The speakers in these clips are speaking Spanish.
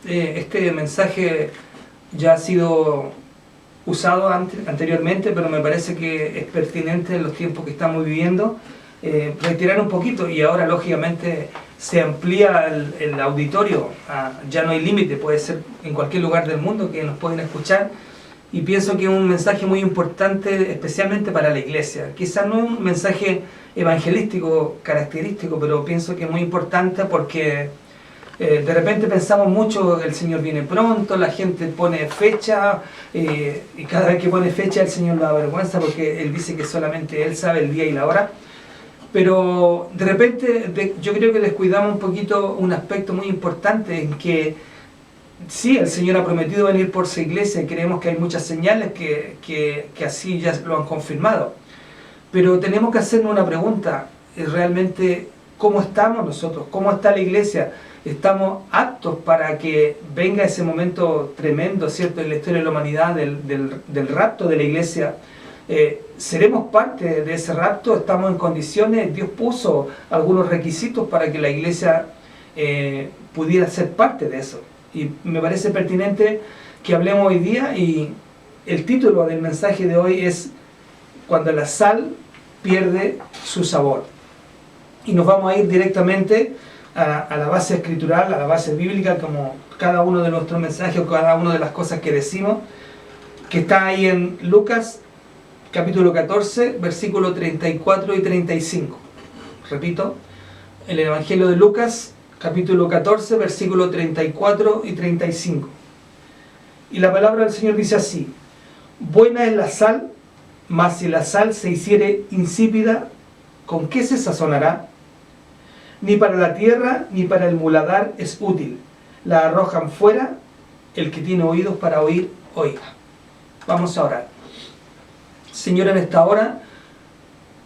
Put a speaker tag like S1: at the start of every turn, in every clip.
S1: Este mensaje ya ha sido usado anteriormente, pero me parece que es pertinente en los tiempos que estamos viviendo, retirar un poquito, y ahora lógicamente se amplía el auditorio, ya no hay límite, puede ser en cualquier lugar del mundo que nos pueden escuchar, y pienso que es un mensaje muy importante especialmente para la iglesia. Quizás no es un mensaje evangelístico característico, pero pienso que es muy importante porque de repente pensamos mucho, el Señor viene pronto, la gente pone fecha, y cada vez que pone fecha el Señor lo avergüenza porque Él dice que solamente Él sabe el día y la hora. Pero de repente yo creo que descuidamos un poquito un aspecto muy importante en que sí, el Señor ha prometido venir por su iglesia y creemos que hay muchas señales que así ya lo han confirmado. Pero tenemos que hacernos una pregunta, realmente, ¿cómo estamos nosotros? ¿Cómo está la iglesia? ¿Estamos aptos para que venga ese momento tremendo, cierto, en la historia de la humanidad, del rapto de la iglesia? ¿Seremos parte de ese rapto? ¿Estamos en condiciones? Dios puso algunos requisitos para que la iglesia pudiera ser parte de eso. Y me parece pertinente que hablemos hoy día, y el título del mensaje de hoy es Cuando la sal pierde su sabor. Y nos vamos a ir directamente a la base escritural, a la base bíblica, como cada uno de nuestros mensajes o cada una de las cosas que decimos, que está ahí en Lucas capítulo 14, versículos 34 y 35. Repito, el Evangelio de Lucas capítulo 14, versículos 34 y 35. Y la palabra del Señor dice así: buena es la sal, mas si la sal se hiciere insípida, ¿con qué se sazonará? Ni para la tierra ni para el muladar es útil. La arrojan fuera. El que tiene oídos para oír, oiga. Vamos a orar. Señor, en esta hora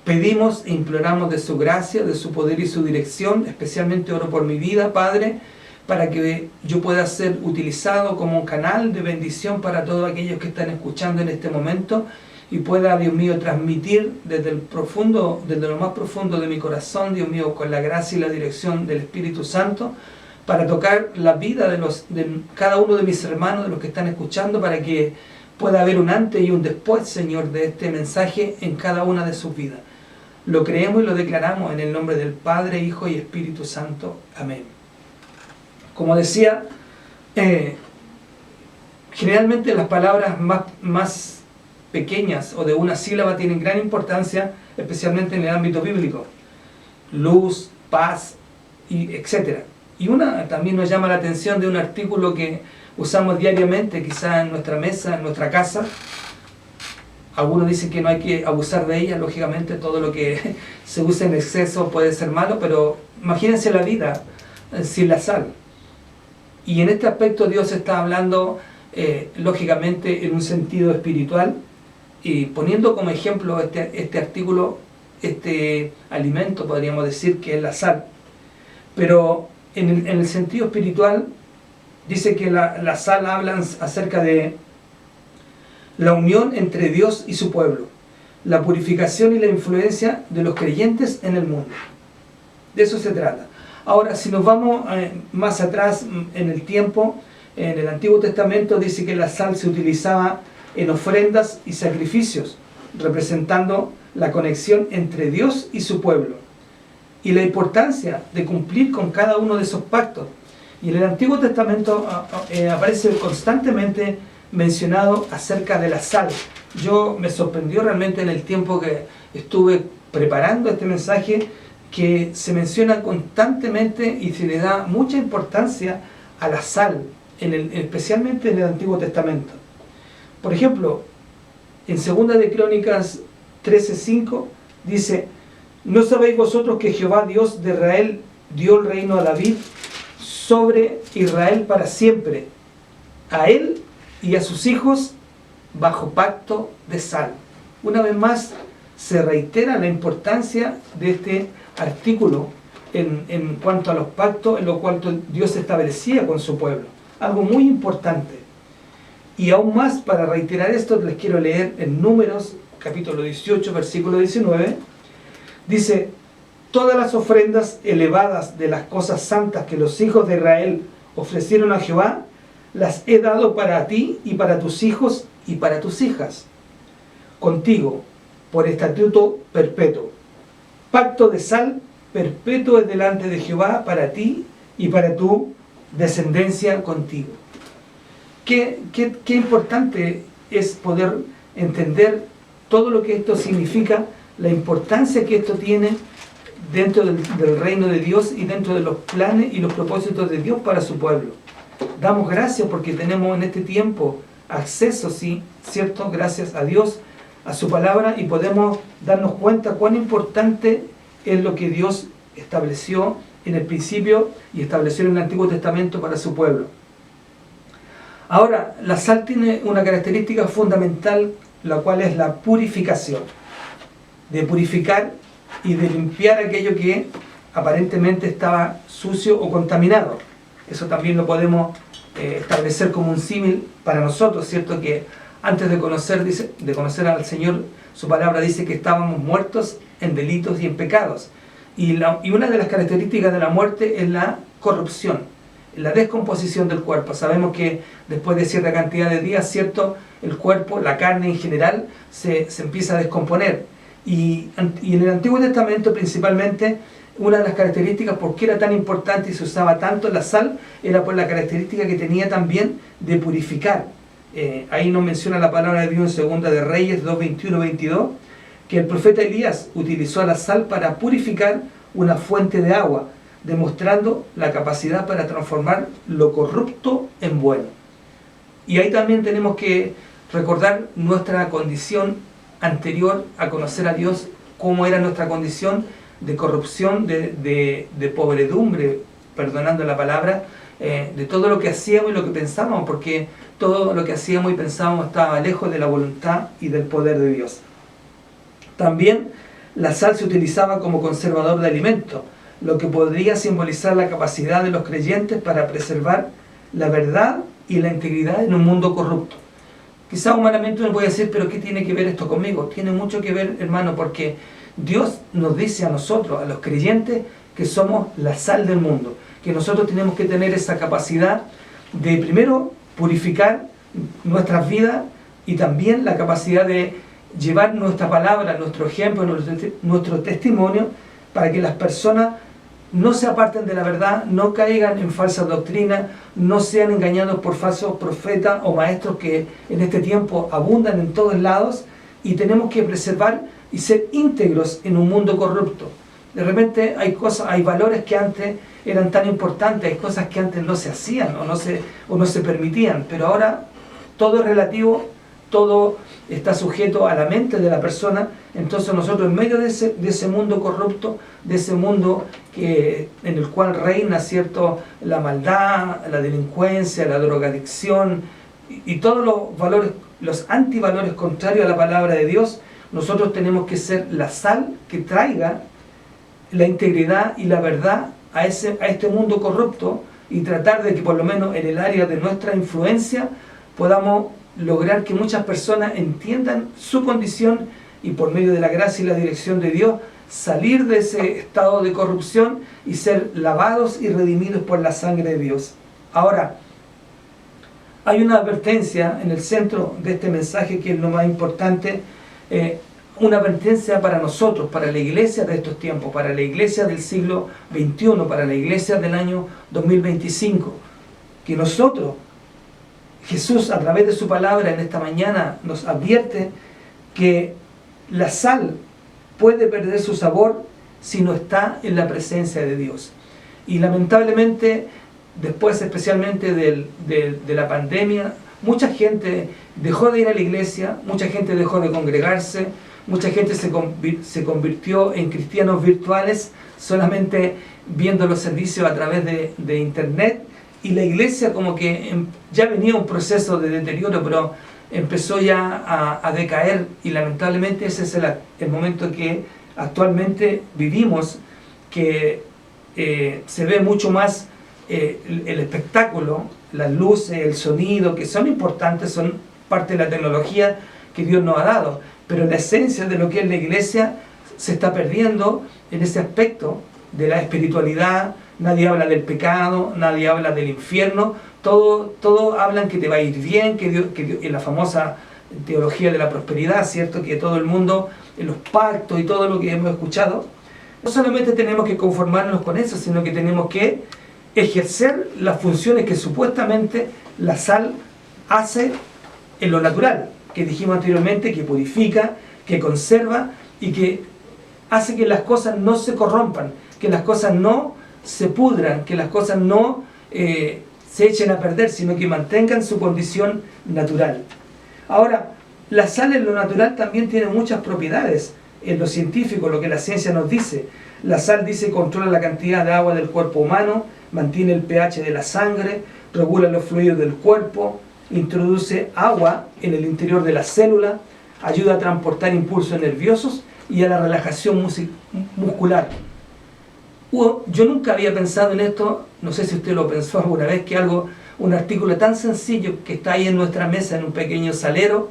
S1: pedimos e imploramos de su gracia, de su poder y su dirección. Especialmente oro por mi vida, Padre, para que yo pueda ser utilizado como un canal de bendición para todos aquellos que están escuchando en este momento, y pueda, Dios mío, transmitir desde lo más profundo de mi corazón, Dios mío, con la gracia y la dirección del Espíritu Santo, para tocar la vida de cada uno de mis hermanos, de los que están escuchando, para que pueda haber un antes y un después, Señor, de este mensaje en cada una de sus vidas. Lo creemos y lo declaramos en el nombre del Padre, Hijo y Espíritu Santo. Amén. Como decía, generalmente las palabras más pequeñas o de una sílaba tienen gran importancia, especialmente en el ámbito bíblico. Luz, paz, etc. Y una también nos llama la atención de un artículo que usamos diariamente, quizá en nuestra mesa, en nuestra casa. Algunos dicen que no hay que abusar de ella, lógicamente todo lo que se usa en exceso puede ser malo, pero imagínense la vida sin la sal. Y en este aspecto Dios está hablando, lógicamente, en un sentido espiritual, y poniendo como ejemplo este artículo, este alimento, podríamos decir que es la sal. Pero en el sentido espiritual, dice que la sal habla acerca de la unión entre Dios y su pueblo, la purificación y la influencia de los creyentes en el mundo. De eso se trata. Ahora, si nos vamos más atrás en el tiempo, en el Antiguo Testamento dice que la sal se utilizaba en ofrendas y sacrificios, representando la conexión entre Dios y su pueblo, y la importancia de cumplir con cada uno de esos pactos. Y en el Antiguo Testamento aparece constantemente mencionado acerca de la sal. Yo me sorprendió realmente en el tiempo que estuve preparando este mensaje, que se menciona constantemente y se le da mucha importancia a la sal, especialmente en el Antiguo Testamento. Por ejemplo, en 2 de Crónicas 13:5 dice: ¿no sabéis vosotros que Jehová Dios de Israel dio el reino a David sobre Israel para siempre, a él y a sus hijos bajo pacto de sal? Una vez más se reitera la importancia de este artículo en cuanto a los pactos en los cuales Dios establecía con su pueblo. Algo muy importante. Y aún más, para reiterar esto, les quiero leer en Números capítulo 18, versículo 19. Dice: todas las ofrendas elevadas de las cosas santas que los hijos de Israel ofrecieron a Jehová, las he dado para ti y para tus hijos y para tus hijas, contigo, por estatuto perpetuo. Pacto de sal perpetuo es delante de Jehová para ti y para tu descendencia contigo. Qué importante es poder entender todo lo que esto significa, la importancia que esto tiene dentro del reino de Dios y dentro de los planes y los propósitos de Dios para su pueblo. Damos gracias porque tenemos en este tiempo acceso, sí, cierto, gracias a Dios, a su palabra, y podemos darnos cuenta cuán importante es lo que Dios estableció en el principio y estableció en el Antiguo Testamento para su pueblo. Ahora, la sal tiene una característica fundamental, la cual es la purificación, de purificar y de limpiar aquello que aparentemente estaba sucio o contaminado. Eso también lo podemos establecer como un símil para nosotros, ¿cierto? Que antes de conocer al Señor, su palabra dice que estábamos muertos en delitos y en pecados. Y una de las características de la muerte es la corrupción, la descomposición del cuerpo. Sabemos que después de cierta cantidad de días, ¿cierto?, el cuerpo, la carne en general, se empieza a descomponer. Y en el Antiguo Testamento principalmente, una de las características, por qué era tan importante y se usaba tanto la sal, era por la característica que tenía también de purificar. Ahí nos menciona la palabra de Dios en 2 de Reyes 2:21-22, que el profeta Elías utilizó la sal para purificar una fuente de agua, demostrando la capacidad para transformar lo corrupto en bueno. Y ahí también tenemos que recordar nuestra condición anterior a conocer a Dios, cómo era nuestra condición de corrupción, de pobredumbre, perdonando la palabra, de todo lo que hacíamos y lo que pensábamos, porque todo lo que hacíamos y pensábamos estaba lejos de la voluntad y del poder de Dios. También la sal se utilizaba como conservador de alimentos, lo que podría simbolizar la capacidad de los creyentes para preservar la verdad y la integridad en un mundo corrupto. Quizá humanamente uno puede decir, pero ¿qué tiene que ver esto conmigo? Tiene mucho que ver, hermano, porque Dios nos dice a nosotros, a los creyentes, que somos la sal del mundo, que nosotros tenemos que tener esa capacidad de primero purificar nuestras vidas y también la capacidad de llevar nuestra palabra, nuestro ejemplo, nuestro testimonio, para que las personas no se aparten de la verdad, no caigan en falsa doctrina, no sean engañados por falsos profetas o maestros que en este tiempo abundan en todos lados, y tenemos que preservar y ser íntegros en un mundo corrupto. De repente hay valores que antes eran tan importantes, hay cosas que antes no se hacían o no se permitían, pero ahora todo es relativo, todo está sujeto a la mente de la persona. Entonces nosotros, en medio de ese mundo corrupto, de ese mundo en el cual reina, ¿cierto?, la maldad, la delincuencia, la drogadicción y todos los valores, los antivalores contrarios a la palabra de Dios, nosotros tenemos que ser la sal que traiga la integridad y la verdad a este mundo corrupto, y tratar de que por lo menos en el área de nuestra influencia podamos lograr que muchas personas entiendan su condición y, por medio de la gracia y la dirección de Dios, salir de ese estado de corrupción y ser lavados y redimidos por la sangre de Dios. Ahora, hay una advertencia en el centro de este mensaje que es lo más importante, una advertencia para nosotros, para la iglesia de estos tiempos, para la iglesia del siglo XXI, para la iglesia del año 2025, que nosotros, Jesús a través de su palabra en esta mañana nos advierte que la sal puede perder su sabor si no está en la presencia de Dios. Y lamentablemente, después especialmente de la pandemia, mucha gente dejó de ir a la iglesia, mucha gente dejó de congregarse, mucha gente se convirtió en cristianos virtuales, solamente viendo los servicios a través de internet. Y la iglesia como que ya venía un proceso de deterioro, pero empezó ya a decaer, y lamentablemente ese es el momento que actualmente vivimos, que se ve mucho más el espectáculo, las luces, el sonido, que son importantes, son parte de la tecnología que Dios nos ha dado, pero la esencia de lo que es la iglesia se está perdiendo en ese aspecto de la espiritualidad, nadie habla del pecado, nadie habla del infierno, todo hablan que te va a ir bien, que Dios, en la famosa teología de la prosperidad, ¿cierto? Que todo el mundo, en los pactos y todo lo que hemos escuchado, no solamente tenemos que conformarnos con eso, sino que tenemos que ejercer las funciones que supuestamente la sal hace en lo natural, que dijimos anteriormente, que purifica, que conserva y que hace que las cosas no se corrompan, que las cosas no se pudran, que las cosas no se echen a perder, sino que mantengan su condición natural. Ahora, la sal en lo natural también tiene muchas propiedades. En lo científico, lo que la ciencia nos dice, la sal dice controla la cantidad de agua del cuerpo humano, mantiene el pH de la sangre, regula los fluidos del cuerpo, introduce agua en el interior de la célula, ayuda a transportar impulsos nerviosos y a la relajación muscular. Yo nunca había pensado en esto, no sé si usted lo pensó alguna vez, que un artículo tan sencillo que está ahí en nuestra mesa en un pequeño salero,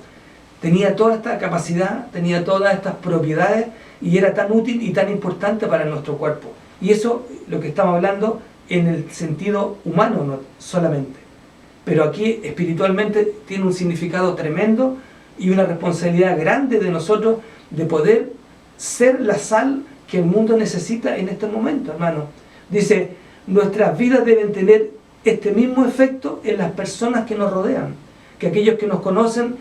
S1: tenía toda esta capacidad, tenía todas estas propiedades y era tan útil y tan importante para nuestro cuerpo. Y eso, lo que estamos hablando, en el sentido humano no solamente. Pero aquí espiritualmente tiene un significado tremendo y una responsabilidad grande de nosotros de poder ser la sal que el mundo necesita en este momento, hermano. Dice, nuestras vidas deben tener este mismo efecto en las personas que nos rodean, que aquellos que nos conocen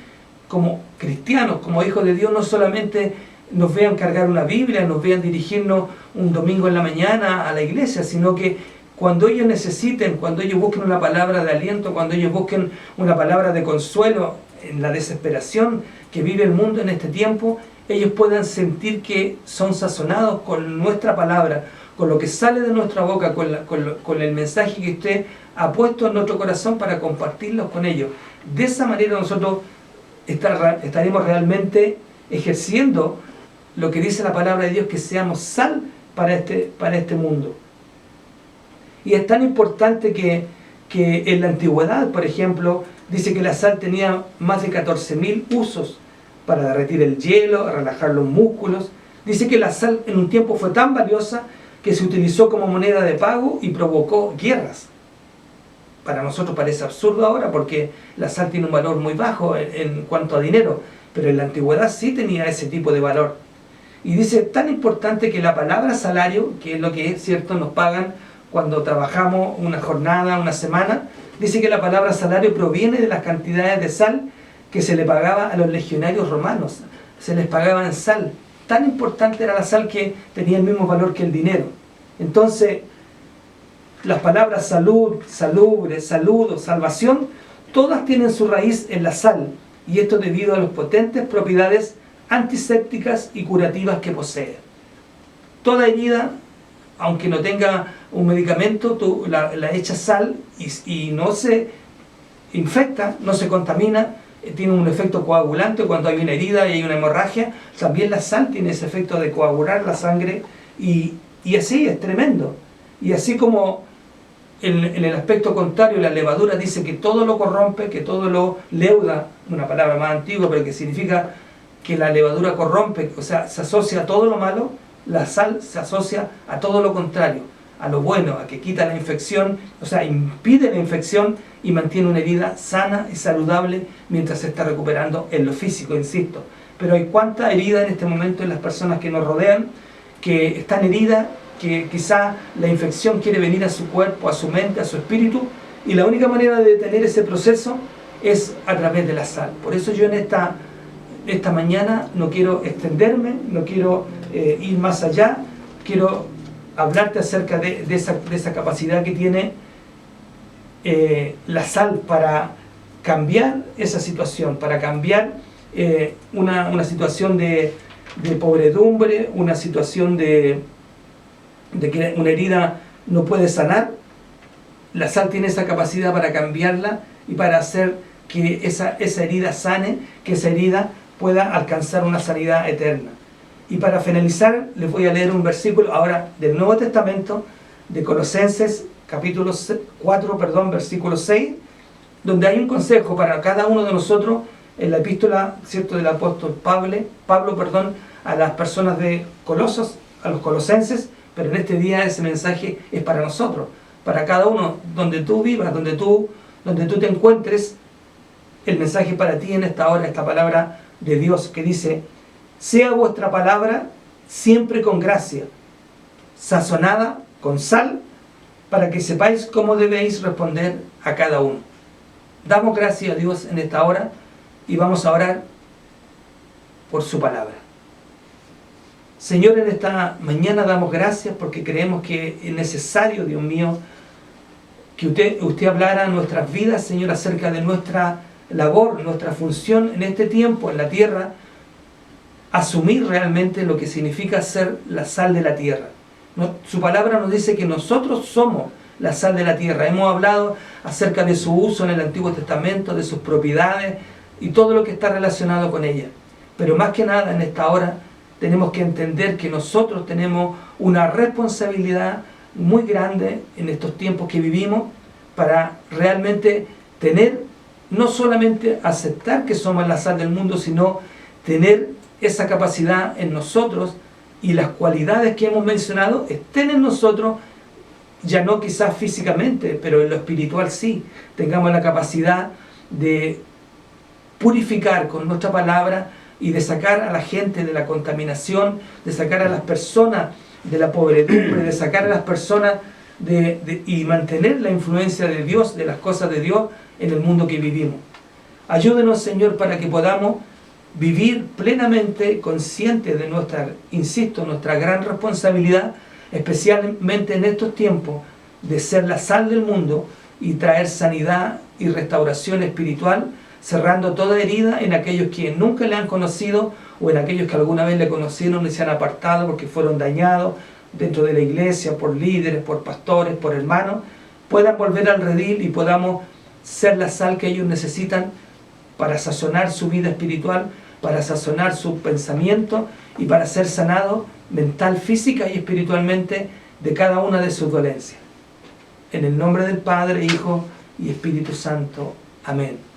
S1: como cristianos, como hijos de Dios, no solamente nos vean cargar una Biblia, nos vean dirigirnos un domingo en la mañana a la iglesia, sino que cuando ellos necesiten, cuando ellos busquen una palabra de aliento, cuando ellos busquen una palabra de consuelo en la desesperación que vive el mundo en este tiempo, ellos puedan sentir que son sazonados con nuestra palabra, con lo que sale de nuestra boca, con el mensaje que usted ha puesto en nuestro corazón para compartirlos con ellos. De esa manera nosotros estaremos realmente ejerciendo lo que dice la palabra de Dios, que seamos sal para este mundo. Y es tan importante que en la antigüedad, por ejemplo, dice que la sal tenía más de 14.000 usos para derretir el hielo, relajar los músculos. Dice que la sal en un tiempo fue tan valiosa que se utilizó como moneda de pago y provocó guerras. Para nosotros parece absurdo ahora porque la sal tiene un valor muy bajo en cuanto a dinero, pero en la antigüedad sí tenía ese tipo de valor. Y dice, tan importante que la palabra salario, que es lo que es cierto, nos pagan cuando trabajamos una jornada, una semana, dice que la palabra salario proviene de las cantidades de sal que se le pagaba a los legionarios romanos. Se les pagaba en sal. Tan importante era la sal que tenía el mismo valor que el dinero. Entonces, las palabras salud, salubre, saludo, salvación, todas tienen su raíz en la sal, y esto debido a las potentes propiedades antisépticas y curativas que posee. Toda herida, aunque no tenga un medicamento, tú la echas sal y no se infecta, no se contamina, tiene un efecto coagulante cuando hay una herida y hay una hemorragia. También la sal tiene ese efecto de coagular la sangre y así es tremendo. Y así como en el aspecto contrario, la levadura dice que todo lo corrompe, que todo lo leuda, una palabra más antigua, pero que significa que la levadura corrompe, o sea, se asocia a todo lo malo. La sal se asocia a todo lo contrario, a lo bueno, a que quita la infección, o sea, impide la infección y mantiene una herida sana y saludable mientras se está recuperando en lo físico, insisto. Pero hay cuánta herida en este momento en las personas que nos rodean, que están heridas, que quizá la infección quiere venir a su cuerpo, a su mente, a su espíritu, y la única manera de detener ese proceso es a través de la sal. Por eso yo en esta mañana no quiero extenderme, no quiero ir más allá, quiero hablarte acerca de esa capacidad que tiene la sal para cambiar esa situación, para cambiar una situación de pobredumbre, una situación de que una herida no puede sanar. La sal tiene esa capacidad para cambiarla y para hacer que esa herida sane, que esa herida pueda alcanzar una sanidad eterna. Y para finalizar, les voy a leer un versículo ahora del Nuevo Testamento, de Colosenses, capítulo 4, versículo 6, donde hay un consejo para cada uno de nosotros en la epístola, ¿cierto?, del apóstol Pablo, a las personas de Colosos, a los colosenses, pero en este día ese mensaje es para nosotros, para cada uno, donde tú vivas, donde tú te encuentres. El mensaje para ti en esta hora, esta palabra de Dios que dice: sea vuestra palabra siempre con gracia, sazonada con sal, para que sepáis cómo debéis responder a cada uno. Damos gracias a Dios en esta hora y vamos a orar por su palabra. Señor, en esta mañana damos gracias porque creemos que es necesario, Dios mío, que usted hablara a nuestras vidas, Señor, acerca de nuestra labor, nuestra función en este tiempo, en la tierra, asumir realmente lo que significa ser la sal de la tierra. Su palabra nos dice que nosotros somos la sal de la tierra. Hemos hablado acerca de su uso en el Antiguo Testamento, de sus propiedades y todo lo que está relacionado con ella. Pero más que nada en esta hora tenemos que entender que nosotros tenemos una responsabilidad muy grande en estos tiempos que vivimos para realmente tener, no solamente aceptar que somos la sal del mundo, sino tener esa capacidad en nosotros y las cualidades que hemos mencionado estén en nosotros, ya no quizás físicamente, pero en lo espiritual sí. Tengamos la capacidad de purificar con nuestra palabra y de sacar a la gente de la contaminación, de sacar a las personas de la pobredumbre, de sacar a las personas y mantener la influencia de Dios, de las cosas de Dios en el mundo que vivimos. Ayúdenos, Señor, para que podamos vivir plenamente conscientes de nuestra gran responsabilidad, especialmente en estos tiempos, de ser la sal del mundo y traer sanidad y restauración espiritual, cerrando toda herida en aquellos que nunca le han conocido o en aquellos que alguna vez le conocieron y se han apartado porque fueron dañados dentro de la iglesia, por líderes, por pastores, por hermanos, puedan volver al redil y podamos ser la sal que ellos necesitan para sazonar su vida espiritual, para sazonar su pensamiento y para ser sanados mental, física y espiritualmente de cada una de sus dolencias. En el nombre del Padre, Hijo y Espíritu Santo. Amén.